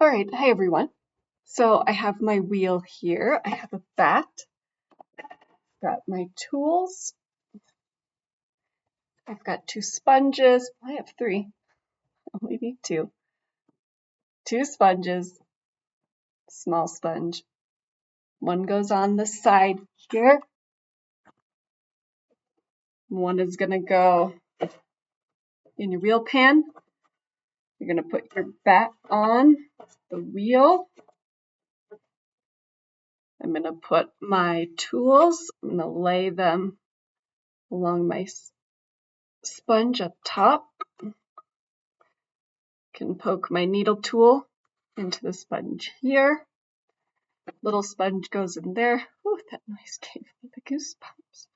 All right, hi everyone. So I have my wheel here. I have a bat, got my tools. I've got two sponges. I have three, I only need two. Two sponges, small sponge. One goes on the side here. One is gonna go in your wheel pan. You're gonna put your bat on the wheel. I'm gonna put my tools, I'm gonna lay them along my sponge up top. Can poke my needle tool into the sponge here. Little sponge goes in there. Ooh, that noise gave me the goosebumps.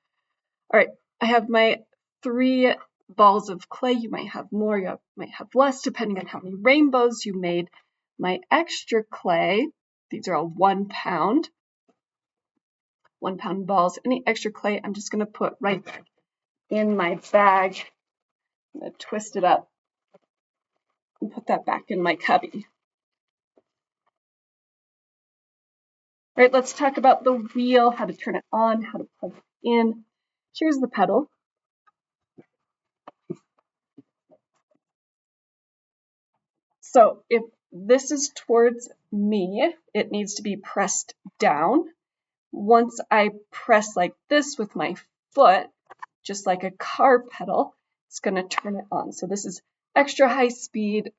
All right, I have my 3 balls of clay. You might have more, you might have less, depending on how many rainbows you made. My extra clay, these are all 1 pound, 1 pound balls. Any extra clay, I'm just gonna put right in my bag. I'm gonna twist it up and put that back in my cubby. All right, let's talk about the wheel, how to turn it on, how to plug it in. Here's the pedal. So if this is towards me, it needs to be pressed down. Once I press like this with my foot, just like a car pedal, it's going to turn it on. So this is extra high speed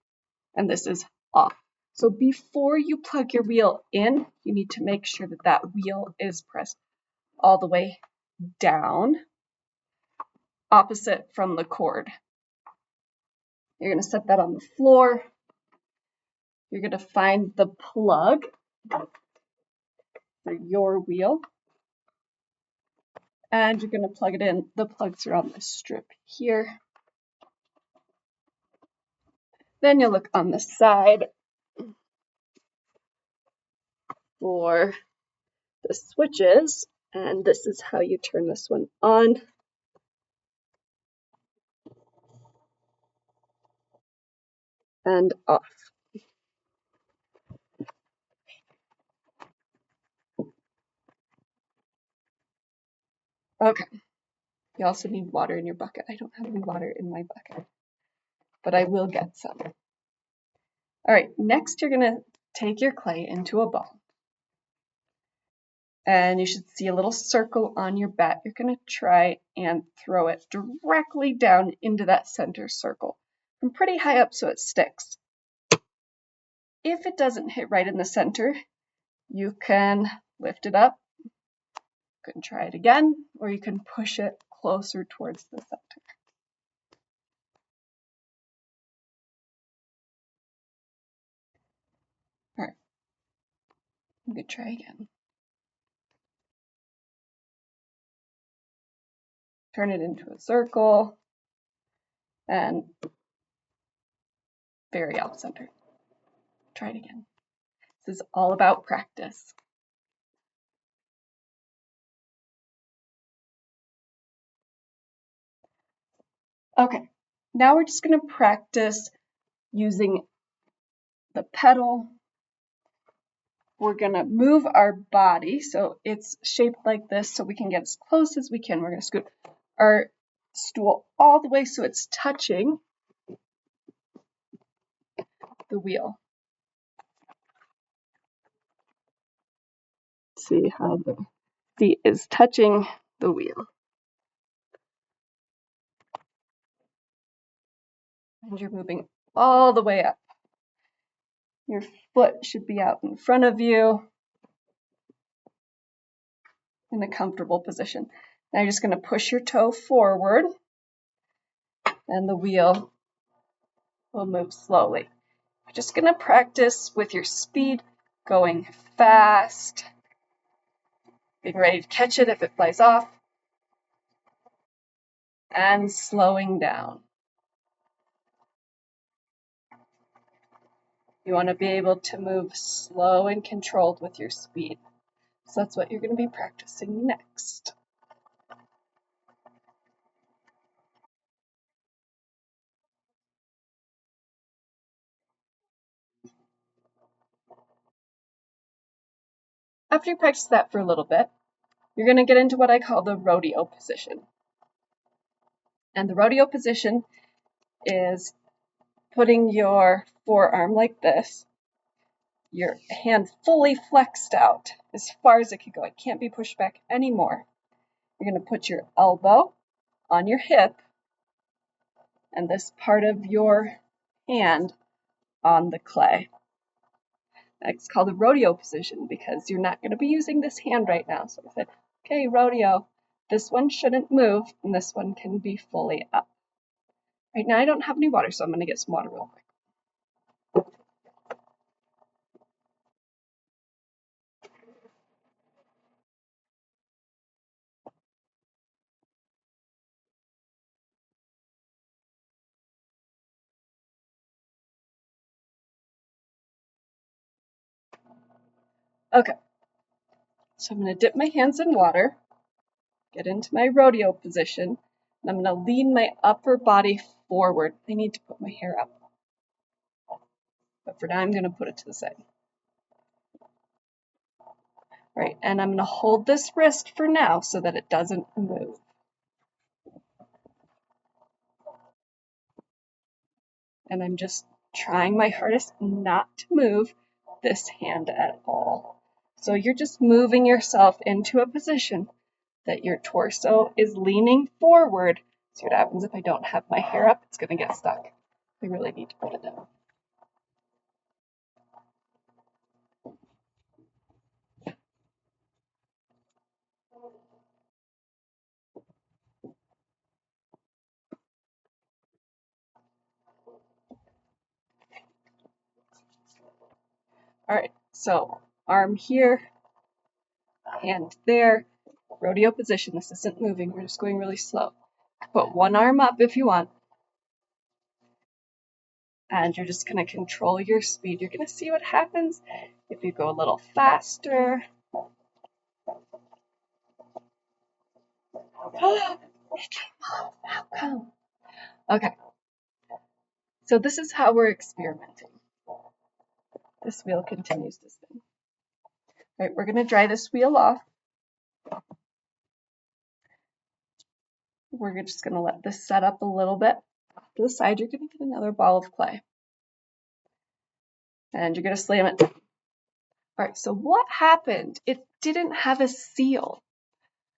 and this is off. So before you plug your wheel in, you need to make sure that that wheel is pressed all the way down, opposite from the cord. You're going to set that on the floor. You're going to find the plug for your wheel, and you're going to plug it in. The plugs are on this strip here. Then you'll look on the side for the switches, and this is how you turn this one on. And off. Okay. You also need water in your bucket. I don't have any water in my bucket, but I will get some. All right, next you're going to take your clay into a ball. And you should see a little circle on your bat. You're going to try and throw it directly down into that center circle from pretty high up so it sticks. If it doesn't hit right in the center, you can lift it up. You can try it again, or you can push it closer towards the center. All right, you can try again. Turn it into a circle and very off center. Try it again. This is all about practice. Okay, now we're just going to practice using the pedal. We're going to move our body so it's shaped like this so we can get as close as we can. We're going to scoot our stool all the way so it's touching the wheel. See how the seat is touching the wheel. And you're moving all the way up. Your foot should be out in front of you in a comfortable position. Now you're just going to push your toe forward and the wheel will move slowly. You're just going to practice with your speed, going fast, being ready to catch it if it flies off, and slowing down. You want to be able to move slow and controlled with your speed. So that's what you're going to be practicing next. after you practice that for a little bit, you're going to get into what I call the rodeo position. And the rodeo position is putting your forearm like this, your hand fully flexed out as far as it can go. It can't be pushed back anymore. You're going to put your elbow on your hip and this part of your hand on the clay. It's called the rodeo position because you're not going to be using this hand right now. So I said, okay, rodeo. This one shouldn't move, and this one can be fully up. Right now I don't have any water, so I'm going to get some water real quick. Okay, so I'm going to dip my hands in water, get into my rodeo position, and I'm going to lean my upper body forward. I need to put my hair up, but for now I'm going to put it to the side. Right, and I'm going to hold this wrist for now so that it doesn't move. And I'm just trying my hardest not to move this hand at all. So you're just moving yourself into a position that your torso is leaning forward. See what happens if I don't have my hair up? It's going to get stuck. I really need to put it down. All right, so arm here, hand there, rodeo position. This isn't moving. We're just going really slow. Put one arm up if you want. And you're just going to control your speed. You're going to see what happens if you go a little faster. It came off. How come? Okay. So this is how we're experimenting. This wheel continues to spin. All right, we're going to dry this wheel off. We're just going to let this set up a little bit. To the side, you're going to get another ball of clay. And you're going to slam it down. All right, so what happened? It didn't have a seal.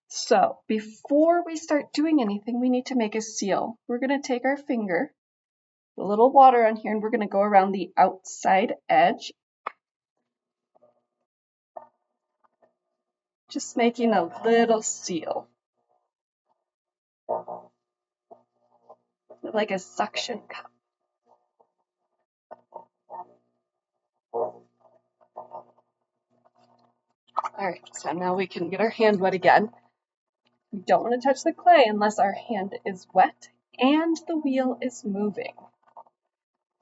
So before we start doing anything, we need to make a seal. We're going to take our finger, a little water on here, and we're going to go around the outside edge. Just making a little seal. Like a suction cup. Alright, so now we can get our hand wet again. We don't want to touch the clay unless our hand is wet and the wheel is moving.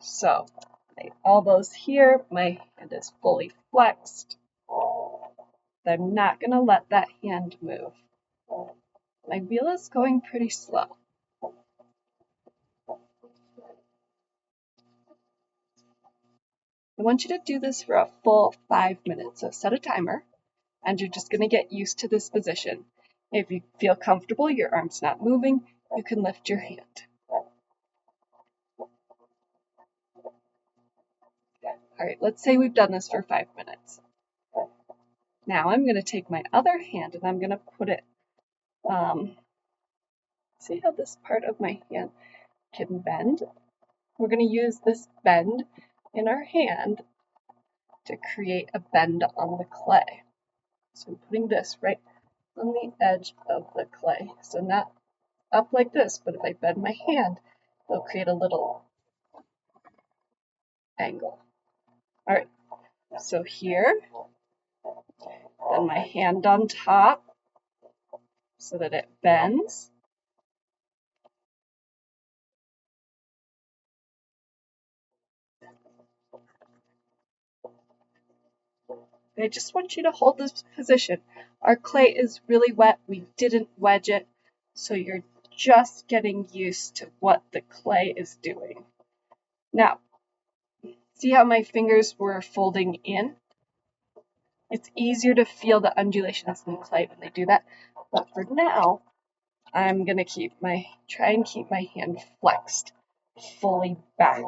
So, my elbow's here, my hand is fully flexed. I'm not going to let that hand move. My wheel is going pretty slow. I want you to do this for a full 5 minutes. So set a timer, and you're just going to get used to this position. If you feel comfortable, your arm's not moving, you can lift your hand. All right, let's say we've done this for 5 minutes. Now I'm going to take my other hand and I'm going to put it, see how this part of my hand can bend? We're going to use this bend in our hand to create a bend on the clay. So I'm putting this right on the edge of the clay. So not up like this, but if I bend my hand, it'll create a little angle. All right, so here, then my hand on top so that it bends. I just want you to hold this position. Our clay is really wet. We didn't wedge it, so you're just getting used to what the clay is doing. Now, see how my fingers were folding in? It's easier to feel the undulations in the clay when they do that. But for now, I'm gonna try and keep my hand flexed fully back.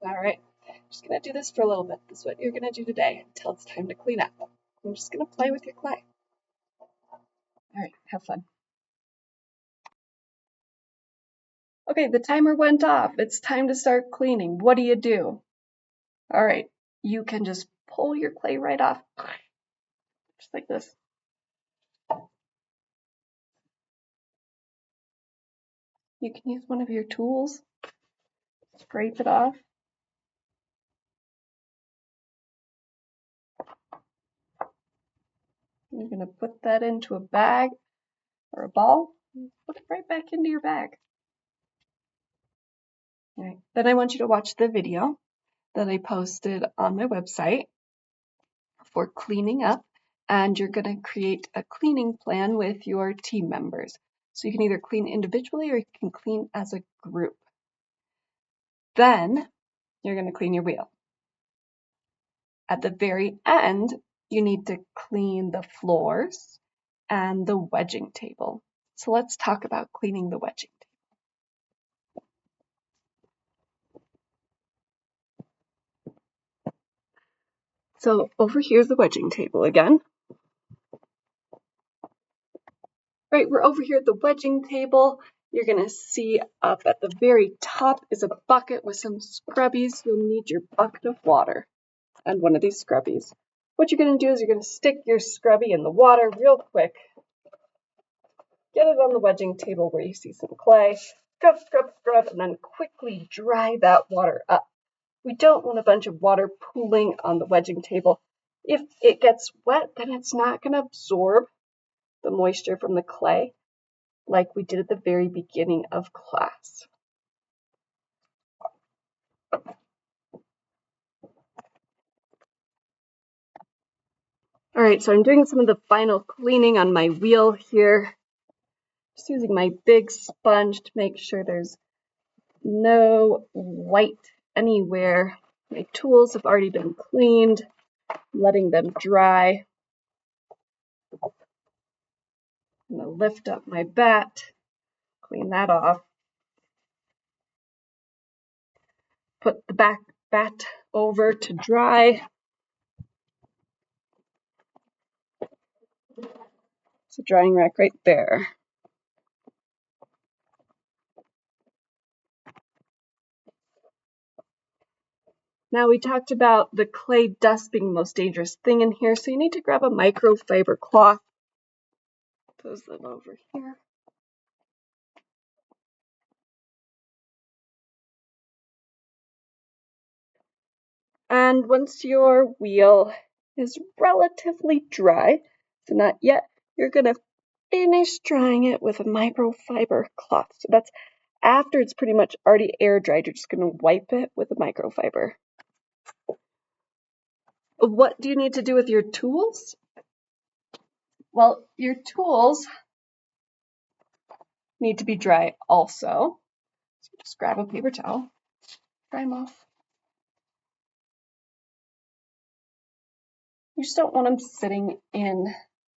All right, just gonna do this for a little bit. This is what you're gonna do today until it's time to clean up. I'm just gonna play with your clay. All right, have fun. Okay, the timer went off. It's time to start cleaning. What do you do? All right, you can just pull your clay right off, just like this. You can use one of your tools, scrape it off. You're gonna put that into a bag or a ball, put it right back into your bag. All right. Then I want you to watch the video that I posted on my website for cleaning up, and you're going to create a cleaning plan with your team members. So you can either clean individually or you can clean as a group. Then you're going to clean your wheel. At the very end, you need to clean the floors and the wedging table. So let's talk about cleaning the wedging table. So over here's the wedging table again. Right, we're over here at the wedging table. You're gonna see up at the very top is a bucket with some scrubbies. You'll need your bucket of water and one of these scrubbies. What you're gonna do is you're gonna stick your scrubby in the water real quick. Get it on the wedging table where you see some clay. Scrub, scrub, scrub, and then quickly dry that water up. We don't want a bunch of water pooling on the wedging table. If it gets wet, then it's not gonna absorb the moisture from the clay like we did at the very beginning of class. All right, so I'm doing some of the final cleaning on my wheel here. Just using my big sponge to make sure there's no white anywhere. My tools have already been cleaned, letting them dry. I'm gonna lift up my bat, clean that off. Put the back bat over to dry. It's a drying rack right there. Now we talked about the clay dust being the most dangerous thing in here, so you need to grab a microfiber cloth. Those them over here. And once your wheel is relatively dry, so not yet, you're gonna finish drying it with a microfiber cloth. So that's after it's pretty much already air dried, you're just gonna wipe it with a microfiber. What do you need to do with your tools? Well, your tools need to be dry also. So just grab a paper towel, dry them off. You just don't want them sitting in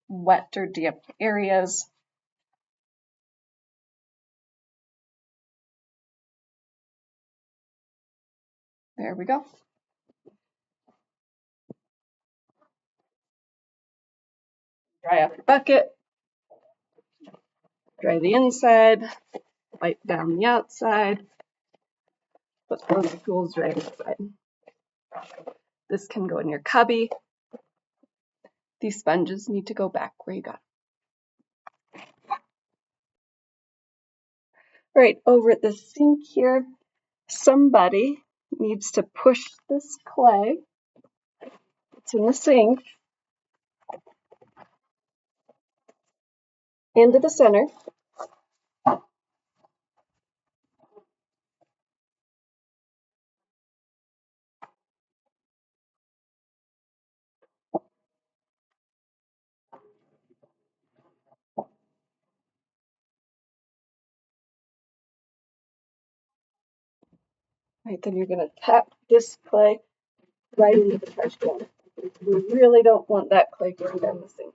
wet or damp areas. There we go. Dry off your bucket, dry the inside, wipe down the outside, put one of the tools right inside. This can go in your cubby. These sponges need to go back where you got them. All right, over at the sink here, somebody needs to push this clay. It's in the sink into the center. Right, then you're going to tap this clay right into the trash can. We really don't want that clay going down the sink.